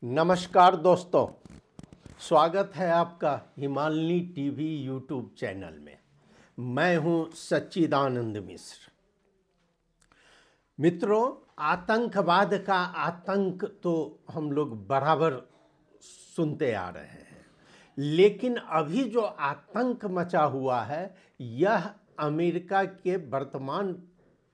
नमस्कार दोस्तों, स्वागत है आपका हिमालनी टीवी यूट्यूब चैनल में। मैं हूं सच्चिदानंद मिश्र। मित्रों, आतंकवाद का आतंक तो हम लोग बराबर सुनते आ रहे हैं, लेकिन अभी जो आतंक मचा हुआ है यह अमेरिका के वर्तमान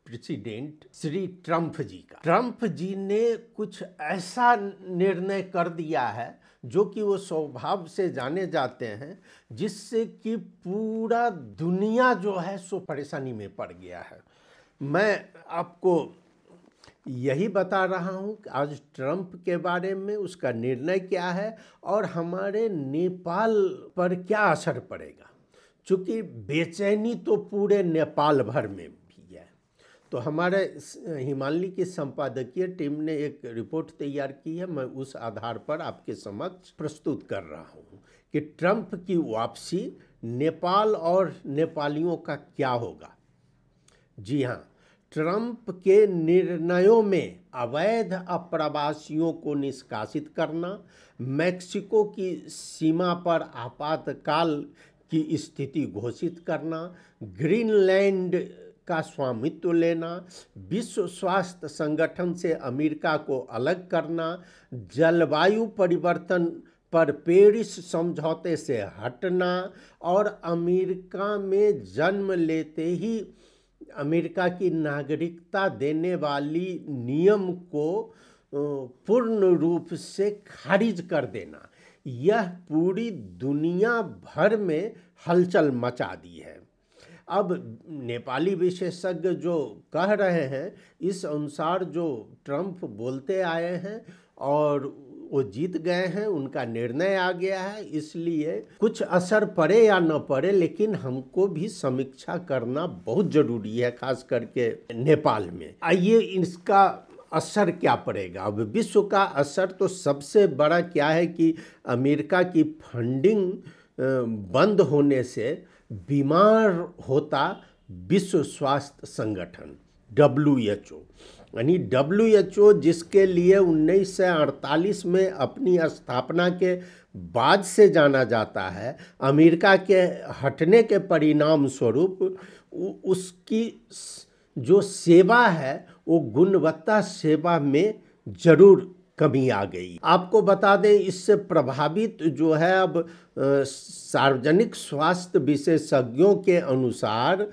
प्रेसिडेंट श्री ट्रंप जी का। ट्रंप जी ने कुछ ऐसा निर्णय कर दिया है जो कि वो स्वभाव से जाने जाते हैं, जिससे कि पूरा दुनिया जो है सो परेशानी में पड़ गया है। मैं आपको यही बता रहा हूँ कि आज ट्रंप के बारे में उसका निर्णय क्या है और हमारे नेपाल पर क्या असर पड़ेगा, चूँकि बेचैनी तो पूरे नेपाल भर में भी है। तो हमारे हिमालनी की संपादकीय टीम ने एक रिपोर्ट तैयार की है, मैं उस आधार पर आपके समक्ष प्रस्तुत कर रहा हूँ कि ट्रंप की वापसी नेपाल और नेपालियों का क्या होगा। जी हाँ, ट्रंप के निर्णयों में अवैध अप्रवासियों को निष्कासित करना, मैक्सिको की सीमा पर आपातकाल की स्थिति घोषित करना, ग्रीनलैंड का स्वामित्व लेना, विश्व स्वास्थ्य संगठन से अमेरिका को अलग करना, जलवायु परिवर्तन पर पेरिस समझौते से हटना और अमेरिका में जन्म लेते ही अमेरिका की नागरिकता देने वाली नियम को पूर्ण रूप से खारिज कर देना, यह पूरी दुनिया भर में हलचल मचा दी है। अब नेपाली विशेषज्ञ जो कह रहे हैं, इस अनुसार जो ट्रंप बोलते आए हैं और वो जीत गए हैं, उनका निर्णय आ गया है, इसलिए कुछ असर पड़े या न पड़े, लेकिन हमको भी समीक्षा करना बहुत ज़रूरी है, खास करके नेपाल में। आइए इसका असर क्या पड़ेगा। अब विश्व का असर तो सबसे बड़ा क्या है कि अमेरिका की फंडिंग बंद होने से बीमार होता विश्व स्वास्थ्य संगठन WHO, यानी WHO जिसके लिए 1948 में अपनी स्थापना के बाद से जाना जाता है, अमेरिका के हटने के परिणाम स्वरूप उसकी जो सेवा है वो गुणवत्ता सेवा में जरूर कमी आ गई। आपको बता दें, इससे प्रभावित जो है अब सार्वजनिक स्वास्थ्य विशेषज्ञों के अनुसार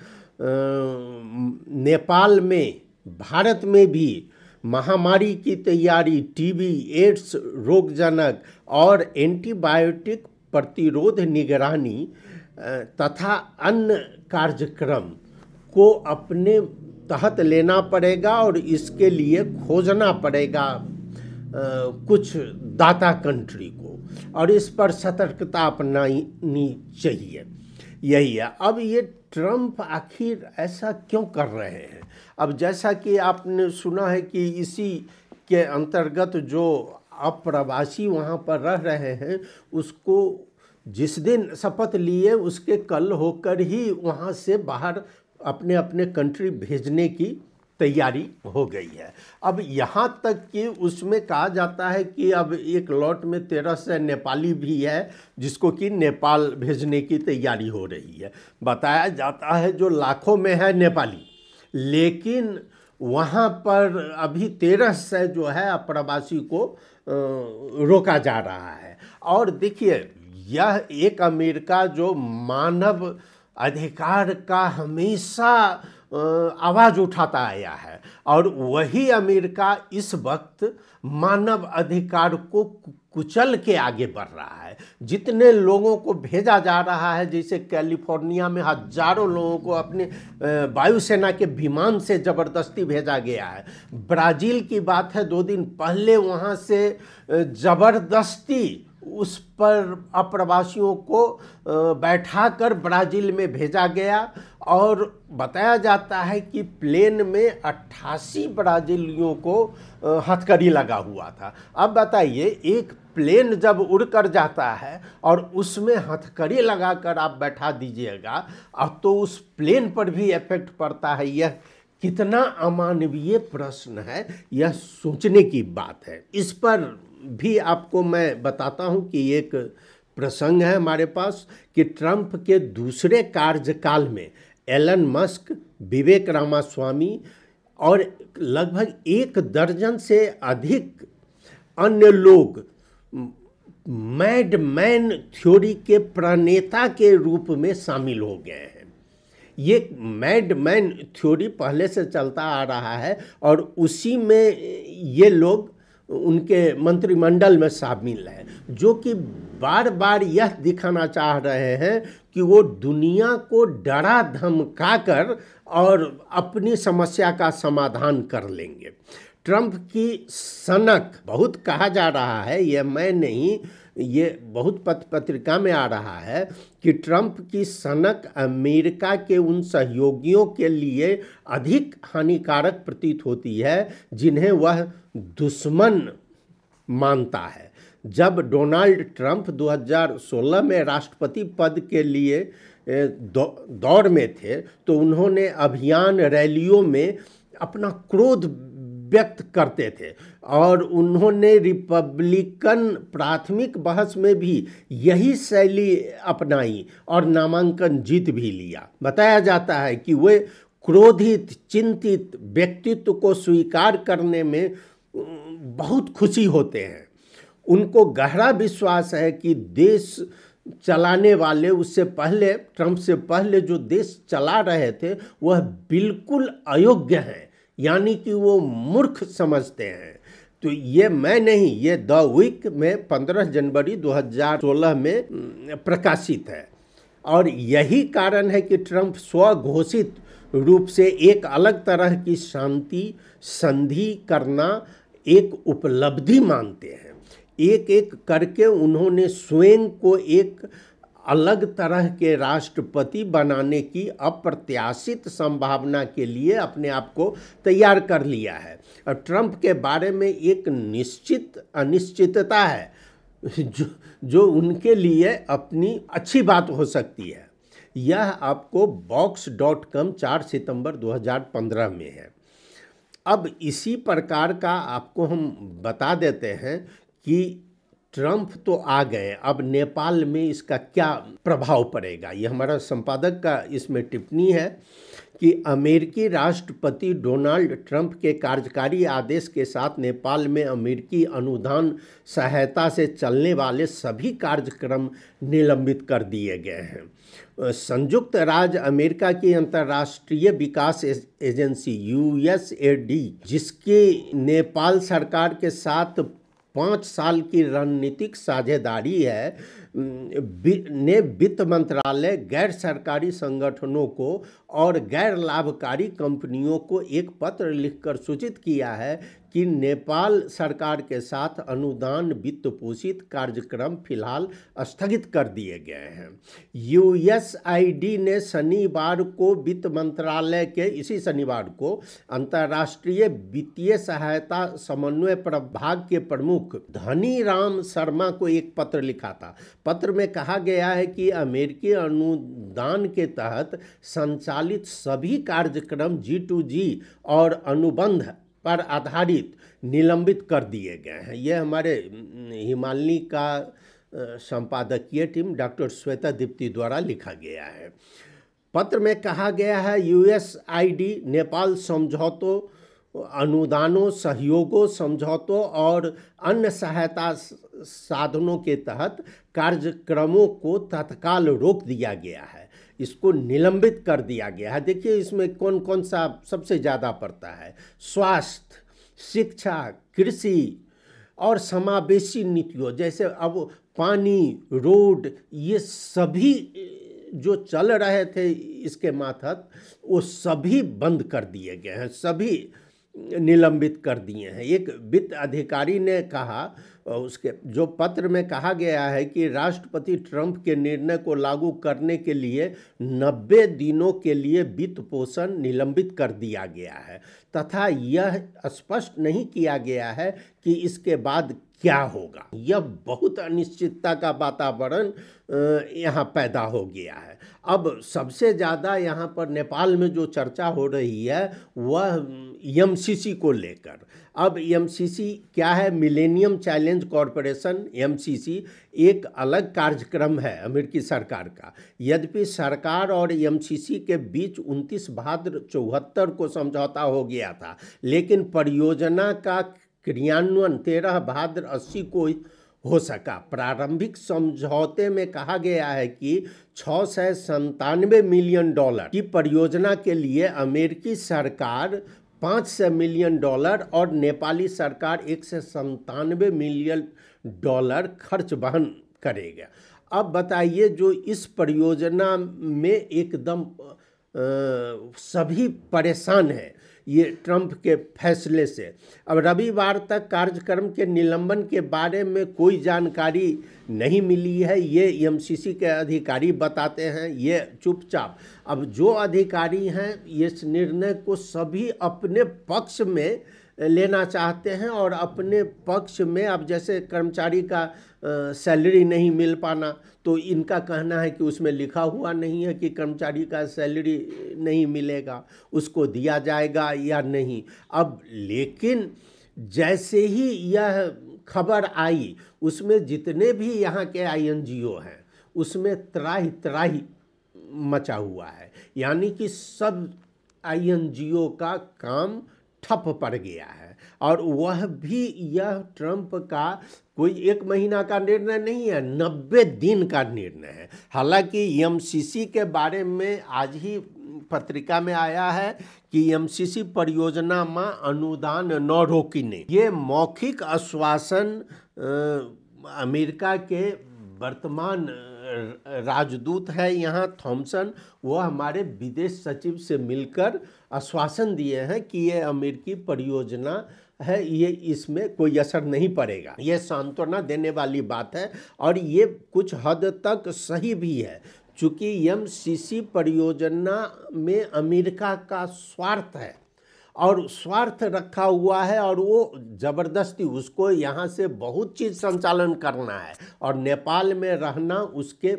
नेपाल में, भारत में भी महामारी की तैयारी, टीबी, एड्स रोगजनक और एंटीबायोटिक प्रतिरोध निगरानी तथा अन्य कार्यक्रम को अपने तहत लेना पड़ेगा और इसके लिए खोजना पड़ेगा कुछ दाता कंट्री को, और इस पर सतर्कता अपनानी चाहिए। यही है। अब ये ट्रंप आखिर ऐसा क्यों कर रहे हैं? अब जैसा कि आपने सुना है कि इसी के अंतर्गत जो अप्रवासी वहाँ पर रह रहे हैं, उसको जिस दिन शपथ लिए उसके कल होकर ही वहाँ से बाहर अपने अपने कंट्री भेजने की तैयारी हो गई है। अब यहाँ तक कि उसमें कहा जाता है कि अब एक लॉट में 1300 नेपाली भी है जिसको कि नेपाल भेजने की तैयारी हो रही है। बताया जाता है जो लाखों में है नेपाली, लेकिन वहाँ पर अभी 1300 जो है अप्रवासी को रोका जा रहा है। और देखिए, यह एक अमेरिका जो मानव अधिकार का हमेशा आवाज़ उठाता आया है, और वही अमेरिका इस वक्त मानव अधिकार को कुचल के आगे बढ़ रहा है। जितने लोगों को भेजा जा रहा है, जैसे कैलिफोर्निया में हजारों लोगों को अपने वायुसेना के विमान से ज़बरदस्ती भेजा गया है। ब्राज़ील की बात है, 2 दिन पहले वहाँ से ज़बरदस्ती उस पर अप्रवासियों को बैठाकर ब्राज़ील में भेजा गया, और बताया जाता है कि प्लेन में 88 ब्राज़ीलियों को हथकड़ी लगा हुआ था। अब बताइए, एक प्लेन जब उड़कर जाता है और उसमें हथकड़ी लगाकर आप बैठा दीजिएगा, अब तो उस प्लेन पर भी इफेक्ट पड़ता है। यह कितना अमानवीय प्रश्न है, यह सोचने की बात है। इस पर भी आपको मैं बताता हूं कि एक प्रसंग है हमारे पास कि ट्रंप के दूसरे कार्यकाल में एलन मस्क, विवेक रामास्वामी और लगभग 1 दर्जन से अधिक अन्य लोग मैड मैन थ्योरी के प्रणेता के रूप में शामिल हो गए हैं। ये मैड मैन थ्योरी पहले से चलता आ रहा है और उसी में ये लोग उनके मंत्रिमंडल में शामिल हैं, जो कि बार बार यह दिखाना चाह रहे हैं कि वो दुनिया को डरा धमका कर और अपनी समस्या का समाधान कर लेंगे। ट्रंप की सनक बहुत कहा जा रहा है, यह मैं नहीं, ये बहुत पत्रिका में आ रहा है कि ट्रंप की सनक अमेरिका के उन सहयोगियों के लिए अधिक हानिकारक प्रतीत होती है जिन्हें वह दुश्मन मानता है। जब डोनाल्ड ट्रंप 2016 में राष्ट्रपति पद के लिए दौर में थे तो उन्होंने अभियान रैलियों में अपना क्रोध व्यक्त करते थे और उन्होंने रिपब्लिकन प्राथमिक बहस में भी यही शैली अपनाई और नामांकन जीत भी लिया। बताया जाता है कि वे क्रोधित, चिंतित व्यक्तित्व को स्वीकार करने में बहुत खुशी होते हैं। उनको गहरा विश्वास है कि देश चलाने वाले उससे पहले, ट्रंप से पहले जो देश चला रहे थे वह बिल्कुल अयोग्य हैं, यानी कि वो मूर्ख समझते हैं। तो ये मैं नहीं, ये द वीक में 15 जनवरी 2016 में प्रकाशित है और यही कारण है कि ट्रंप स्वघोषित रूप से एक अलग तरह की शांति संधि करना एक उपलब्धि मानते हैं। एक एक करके उन्होंने स्वयं को एक अलग तरह के राष्ट्रपति बनाने की अप्रत्याशित संभावना के लिए अपने आप को तैयार कर लिया है और ट्रंप के बारे में एक निश्चित अनिश्चितता है जो उनके लिए अपनी अच्छी बात हो सकती है। यह आपको box.com 4 सितंबर 2015 में है। अब इसी प्रकार का आपको हम बता देते हैं कि ट्रंप तो आ गए, अब नेपाल में इसका क्या प्रभाव पड़ेगा। ये हमारा संपादक का इसमें टिप्पणी है कि अमेरिकी राष्ट्रपति डोनाल्ड ट्रंप के कार्यकारी आदेश के साथ नेपाल में अमेरिकी अनुदान सहायता से चलने वाले सभी कार्यक्रम निलंबित कर दिए गए हैं। संयुक्त राज्य अमेरिका की अंतर्राष्ट्रीय विकास एजेंसी USAID, जिसकी नेपाल सरकार के साथ 5 साल की रणनीतिक साझेदारी है, ने वित्त मंत्रालय, गैर सरकारी संगठनों को और गैर लाभकारी कंपनियों को एक पत्र लिखकर सूचित किया है कि नेपाल सरकार के साथ अनुदान वित्त पोषित कार्यक्रम फिलहाल स्थगित कर दिए गए हैं। USAID ने शनिवार को वित्त मंत्रालय के इसी शनिवार को अंतर्राष्ट्रीय वित्तीय सहायता समन्वय प्रभाग के प्रमुख धनीराम शर्मा को एक पत्र लिखा था। पत्र में कहा गया है कि अमेरिकी अनुदान के तहत संचालित सभी कार्यक्रम G2G और अनुबंध पर आधारित निलंबित कर दिए गए हैं। यह हमारे हिमालय का संपादकीय टीम डॉक्टर श्वेता दीप्ति द्वारा लिखा गया है। पत्र में कहा गया है USAID नेपाल समझौतों, अनुदानों, सहयोगों, समझौतों और अन्य सहायता साधनों के तहत कार्यक्रमों को तत्काल रोक दिया गया है, इसको निलंबित कर दिया गया है। देखिए इसमें कौन कौन सा सबसे ज़्यादा पड़ता है। स्वास्थ्य, शिक्षा, कृषि और समावेशी नीतियों, जैसे अब पानी, रोड, ये सभी जो चल रहे थे इसके मातहत वो सभी बंद कर दिए गए हैं, सभी निलंबित कर दिए हैं। एक वित्त अधिकारी ने कहा, उसके जो पत्र में कहा गया है कि राष्ट्रपति ट्रंप के निर्णय को लागू करने के लिए 90 दिनों के लिए वित्त पोषण निलंबित कर दिया गया है तथा यह स्पष्ट नहीं किया गया है कि इसके बाद क्या होगा। यह बहुत अनिश्चितता का वातावरण यहाँ पैदा हो गया है। अब सबसे ज़्यादा यहाँ पर नेपाल में जो चर्चा हो रही है वह एमसीसी को लेकर। अब एमसीसी क्या है? मिलेनियम चैलेंज कॉरपोरेशन, एमसीसी एक अलग कार्यक्रम है अमेरिकी सरकार का। यद्यपि सरकार और एमसीसी के बीच 29 भाद्र 74 को समझौता हो गया था, लेकिन परियोजना का क्रियान्वयन 13 भाद्र 80 को हो सका। प्रारंभिक समझौते में कहा गया है कि $697 मिलियन की परियोजना के लिए अमेरिकी सरकार $500 मिलियन और नेपाली सरकार $197 मिलियन खर्च वहन करेगा। अब बताइए, जो इस परियोजना में एकदम सभी परेशान हैं ये ट्रंप के फैसले से। अब रविवार तक कार्यक्रम के निलंबन के बारे में कोई जानकारी नहीं मिली है, ये एमसीसी के अधिकारी बताते हैं, ये चुपचाप। अब जो अधिकारी हैं इस निर्णय को सभी अपने पक्ष में लेना चाहते हैं और अपने पक्ष में, अब जैसे कर्मचारी का सैलरी नहीं मिल पाना, तो इनका कहना है कि उसमें लिखा हुआ नहीं है कि कर्मचारी का सैलरी नहीं मिलेगा, उसको दिया जाएगा या नहीं। अब लेकिन जैसे ही यह खबर आई, उसमें जितने भी यहाँ के आईएनजीओ हैं उसमें त्राही त्राही मचा हुआ है। यानी कि सब आईएनजीओ का काम ठप पड़ गया है। और वह भी यह ट्रंप का कोई 1 महीना का निर्णय नहीं है, 90 दिन का निर्णय है। हालांकि एमसीसी के बारे में आज ही पत्रिका में आया है कि एमसीसी परियोजना में अनुदान न रोकने, ये मौखिक आश्वासन अमेरिका के वर्तमान राजदूत है यहाँ थॉमसन, वह हमारे विदेश सचिव से मिलकर आश्वासन दिए हैं कि ये अमेरिकी परियोजना है, ये इसमें कोई असर नहीं पड़ेगा। ये सांत्वना देने वाली बात है और ये कुछ हद तक सही भी है, चूँकि एमसीसी परियोजना में अमेरिका का स्वार्थ है और स्वार्थ रखा हुआ है और वो ज़बरदस्ती उसको यहाँ से बहुत चीज़ संचालन करना है और नेपाल में रहना उसके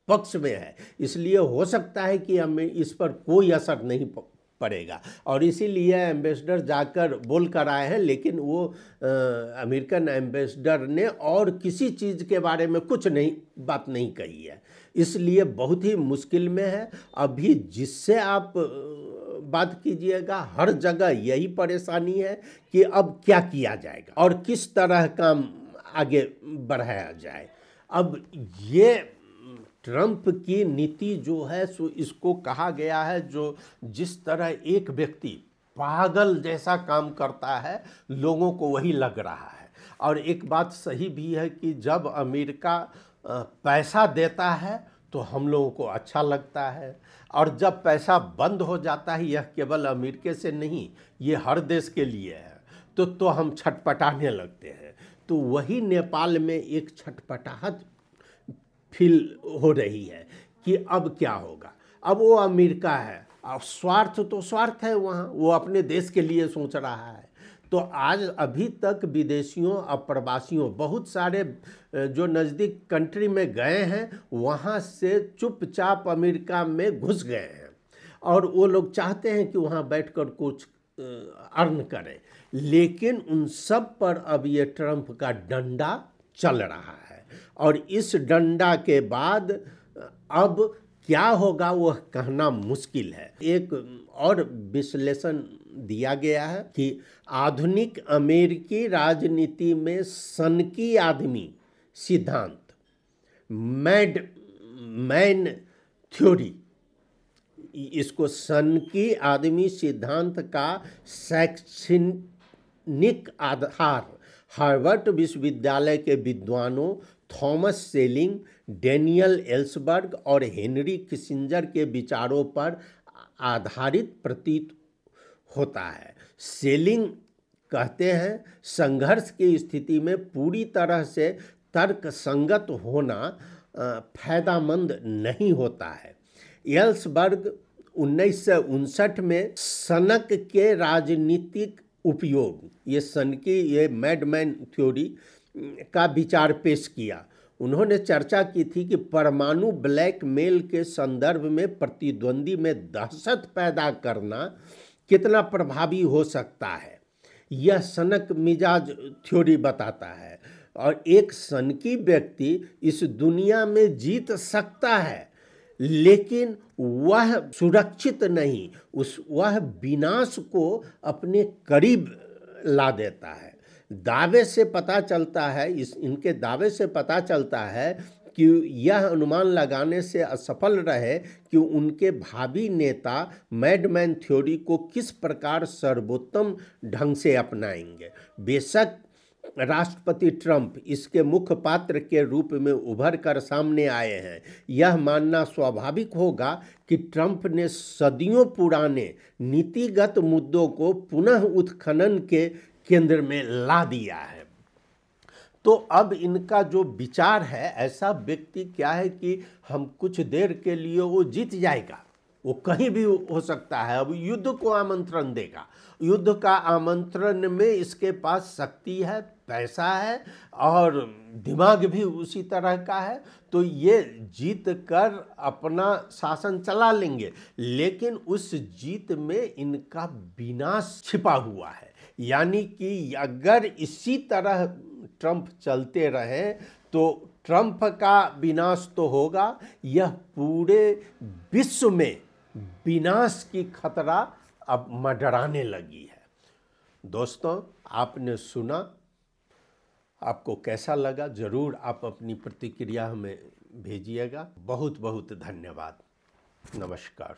पक्ष में है। इसलिए हो सकता है कि हमें इस पर कोई असर नहीं पड़ेगा और इसीलिए एम्बेसडर जाकर बोल कर आए हैं, लेकिन वो अमेरिकन एम्बेसडर ने और किसी चीज़ के बारे में कुछ बात नहीं कही है। इसलिए बहुत ही मुश्किल में है। अभी जिससे आप बात कीजिएगा हर जगह यही परेशानी है कि अब क्या किया जाएगा और किस तरह काम आगे बढ़ाया जाए। अब ये ट्रंप की नीति जो है सो इसको कहा गया है, जो जिस तरह एक व्यक्ति पागल जैसा काम करता है लोगों को वही लग रहा है। और एक बात सही भी है कि जब अमेरिका पैसा देता है तो हम लोगों को अच्छा लगता है और जब पैसा बंद हो जाता है, यह केवल अमेरिका से नहीं ये हर देश के लिए है, तो हम छटपटाने लगते हैं। तो वही नेपाल में एक छटपटाहट फील हो रही है कि अब क्या होगा। अब वो अमेरिका है, अब स्वार्थ तो स्वार्थ है वहाँ, वो अपने देश के लिए सोच रहा है। तो आज अभी तक विदेशियों अप्रवासियों बहुत सारे जो नज़दीक कंट्री में गए हैं वहाँ से चुपचाप अमेरिका में घुस गए हैं और वो लोग चाहते हैं कि वहाँ बैठकर कुछ अर्न करें, लेकिन उन सब पर अब ये ट्रंप का डंडा चल रहा है और इस डंडा के बाद अब क्या होगा वह कहना मुश्किल है। एक और विश्लेषण दिया गया है कि आधुनिक अमेरिकी राजनीति में सनकी आदमी सिद्धांत, मैन थ्योरी, इसको सनकी आदमी सिद्धांत का शैक्षणिक आधार हार्वर्ड विश्वविद्यालय के विद्वानों थॉमस सेलिंग, डेनियल एल्सबर्ग और हेनरी किसिंजर के विचारों पर आधारित प्रतीत होता है। सेलिंग कहते हैं संघर्ष की स्थिति में पूरी तरह से तर्कसंगत होना फायदेमंद नहीं होता है। एल्सबर्ग 1959 में सनक के राजनीतिक उपयोग, ये सनकी, ये मैडमैन थ्योरी का विचार पेश किया। उन्होंने चर्चा की थी कि परमाणु ब्लैकमेल के संदर्भ में प्रतिद्वंदी में दहशत पैदा करना कितना प्रभावी हो सकता है। यह सनक मिजाज थ्योरी बताता है और एक सनकी व्यक्ति इस दुनिया में जीत सकता है, लेकिन वह सुरक्षित नहीं, वह विनाश को अपने करीब ला देता है। दावे से पता चलता है, इनके दावे से पता चलता है कि यह अनुमान लगाने से असफल रहे कि उनके भावी नेता मैडमैन थ्योरी को किस प्रकार सर्वोत्तम ढंग से अपनाएंगे। बेशक राष्ट्रपति ट्रंप इसके मुख्य पात्र के रूप में उभर कर सामने आए हैं। यह मानना स्वाभाविक होगा कि ट्रंप ने सदियों पुराने नीतिगत मुद्दों को पुनः उत्खनन के केंद्र में ला दिया है। तो अब इनका जो विचार है, ऐसा व्यक्ति क्या है कि हम कुछ देर के लिए वो जीत जाएगा, वो कहीं भी हो सकता है, अब युद्ध को आमंत्रण देगा। युद्ध का आमंत्रण में इसके पास शक्ति है, पैसा है और दिमाग भी उसी तरह का है, तो ये जीत कर अपना शासन चला लेंगे। लेकिन उस जीत में इनका विनाश छिपा हुआ है, यानी कि अगर इसी तरह ट्रंप चलते रहे तो ट्रंप का विनाश तो होगा, यह पूरे विश्व में विनाश की खतरा अब मंडराने लगी है। दोस्तों, आपने सुना, आपको कैसा लगा ज़रूर आप अपनी प्रतिक्रिया हमें भेजिएगा। बहुत बहुत धन्यवाद। नमस्कार।